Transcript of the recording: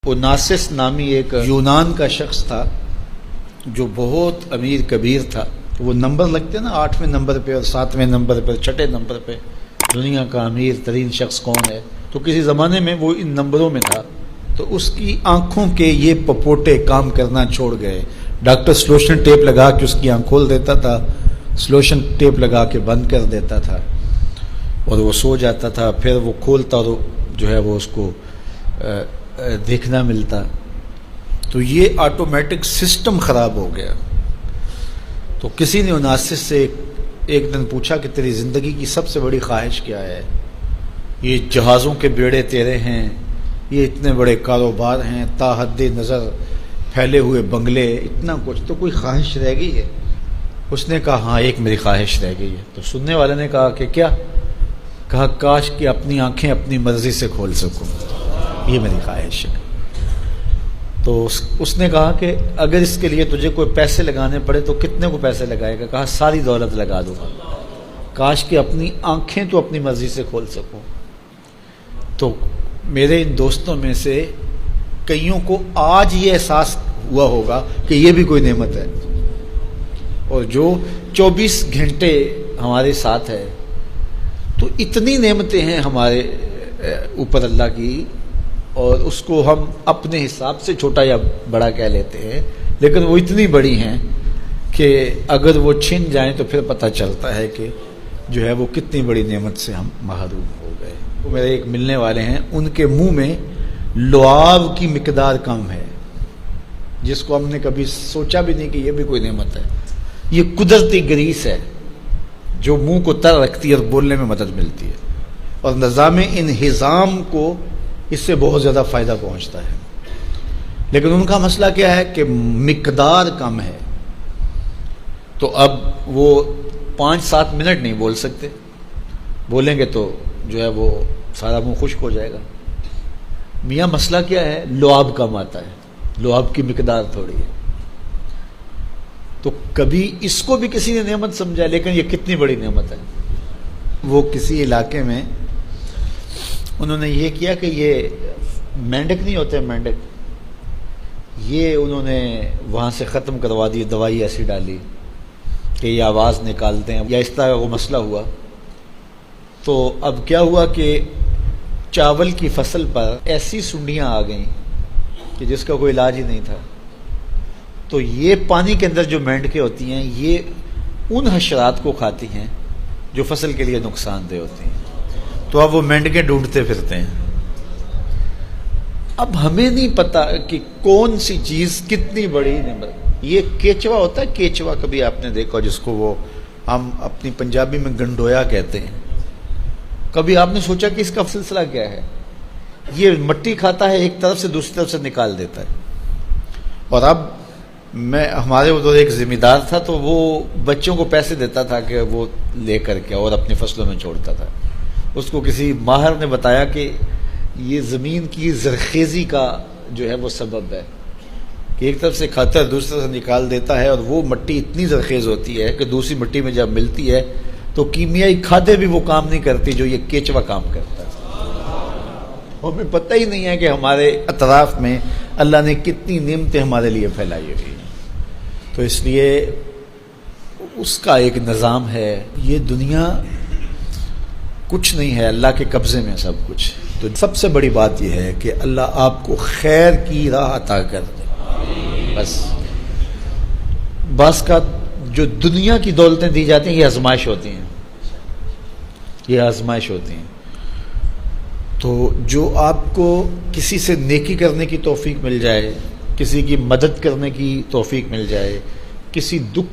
اوناسس نامی ایک یونان کا شخص تھا جو بہت امیر کبیر تھا. وہ نمبر لگتے ہیں نا، 8ویں نمبر پہ اور 7ویں نمبر پہ، 6 نمبر پہ دنیا کا امیر ترین شخص کون ہے. تو کسی زمانے میں وہ ان نمبروں میں تھا. تو اس کی آنکھوں کے یہ پپوٹے کام کرنا چھوڑ گئے. ڈاکٹر سلوشن ٹیپ لگا کے اس کی آنکھ کھول دیتا تھا، سلوشن ٹیپ لگا کے بند کر دیتا تھا اور وہ سو جاتا تھا. پھر وہ کھولتا اور جو ہے وہ اس کو دیکھنا ملتا. تو یہ آٹومیٹک سسٹم خراب ہو گیا. تو کسی نے اوناسس سے ایک دن پوچھا کہ تیری زندگی کی سب سے بڑی خواہش کیا ہے؟ یہ جہازوں کے بیڑے تیرے ہیں، یہ اتنے بڑے کاروبار ہیں، تا حد نظر پھیلے ہوئے بنگلے، اتنا کچھ، تو کوئی خواہش رہ گئی ہے؟ اس نے کہا ہاں، ایک میری خواہش رہ گئی ہے. تو سننے والے نے کہا کہ کیا؟ کہا کاش کہ اپنی آنکھیں اپنی مرضی سے کھول سکوں، یہ میری خواہش ہے. تو اس نے کہا کہ اگر اس کے لیے تجھے کوئی پیسے لگانے پڑے تو کتنے کو پیسے لگائے گا؟ کہا ساری دولت لگا دوں گا. کاش کہ اپنی آنکھیں تو اپنی مرضی سے کھول سکوں. تو میرے ان دوستوں میں سے کئیوں کو آج یہ احساس ہوا ہوگا کہ یہ بھی کوئی نعمت ہے. اور جو 24 گھنٹے ہمارے ساتھ ہے، تو اتنی نعمتیں ہیں ہمارے اوپر اللہ کی، اور اس کو ہم اپنے حساب سے چھوٹا یا بڑا کہہ لیتے ہیں، لیکن وہ اتنی بڑی ہیں کہ اگر وہ چھن جائیں تو پھر پتہ چلتا ہے کہ جو ہے وہ کتنی بڑی نعمت سے ہم محروم ہو گئے. وہ میرے ایک ملنے والے ہیں، ان کے منہ میں لعاب کی مقدار کم ہے، جس کو ہم نے کبھی سوچا بھی نہیں کہ یہ بھی کوئی نعمت ہے. یہ قدرتی گریس ہے جو منہ کو تر رکھتی ہے اور بولنے میں مدد ملتی ہے، اور نظام انہضام کو اس سے بہت زیادہ فائدہ پہنچتا ہے. لیکن ان کا مسئلہ کیا ہے کہ مقدار کم ہے. تو اب وہ 5-7 منٹ نہیں بول سکتے، بولیں گے تو جو ہے وہ سارا منہ خشک ہو جائے گا. میاں مسئلہ کیا ہے؟ لعاب کم آتا ہے، لعاب کی مقدار تھوڑی ہے. تو کبھی اس کو بھی کسی نے نعمت سمجھا، لیکن یہ کتنی بڑی نعمت ہے. وہ کسی علاقے میں انہوں نے یہ کیا کہ یہ مینڈک نہیں ہوتے، مینڈک، یہ انہوں نے وہاں سے ختم کروا دی، دوائی ایسی ڈالی کہ یہ آواز نکالتے ہیں یا اس طرح کا وہ مسئلہ ہوا. تو اب کیا ہوا کہ چاول کی فصل پر ایسی سنڈیاں آ گئیں کہ جس کا کوئی علاج ہی نہیں تھا. تو یہ پانی کے اندر جو مینڈکیں ہوتی ہیں، یہ ان حشرات کو کھاتی ہیں جو فصل کے لیے نقصان دہ ہوتی ہیں. تو اب وہ مینڈکیں ڈھونڈتے پھرتے ہیں. اب ہمیں نہیں پتا کہ کون سی چیز کتنی بڑی نعمت. یہ کیچوا ہوتا ہے، کیچوا کبھی آپ نے دیکھا جس کو وہ ہم اپنی پنجابی میں گنڈویا کہتے ہیں. کبھی آپ نے سوچا کہ اس کا سلسلہ کیا ہے؟ یہ مٹی کھاتا ہے، ایک طرف سے دوسری طرف سے نکال دیتا ہے. اور اب ہمارے ادھر ایک ذمہ دار تھا، تو وہ بچوں کو پیسے دیتا تھا کہ وہ لے کر کے اور اپنی فصلوں میں چھوڑتا تھا. اس کو کسی ماہر نے بتایا کہ یہ زمین کی زرخیزی کا جو ہے وہ سبب ہے کہ ایک طرف سے کھاتا ہے دوسری طرف سے نکال دیتا ہے، اور وہ مٹی اتنی زرخیز ہوتی ہے کہ دوسری مٹی میں جب ملتی ہے تو کیمیائی کھادیں بھی وہ کام نہیں کرتی جو یہ کیچوا کام کرتا ہے. ہمیں پتہ ہی نہیں ہے کہ ہمارے اطراف میں اللہ نے کتنی نعمتیں ہمارے لیے پھیلائی ہوئی ہیں. تو اس لیے اس کا ایک نظام ہے. یہ دنیا کچھ نہیں ہے، اللہ کے قبضے میں سب کچھ. تو سب سے بڑی بات یہ ہے کہ اللہ آپ کو خیر کی راہ عطا کر دے. بس بعض کا جو دنیا کی دولتیں دی جاتی ہیں، یہ آزمائش ہوتی ہیں، یہ آزمائش ہوتی ہیں. تو جو آپ کو کسی سے نیکی کرنے کی توفیق مل جائے، کسی کی مدد کرنے کی توفیق مل جائے، کسی دکھ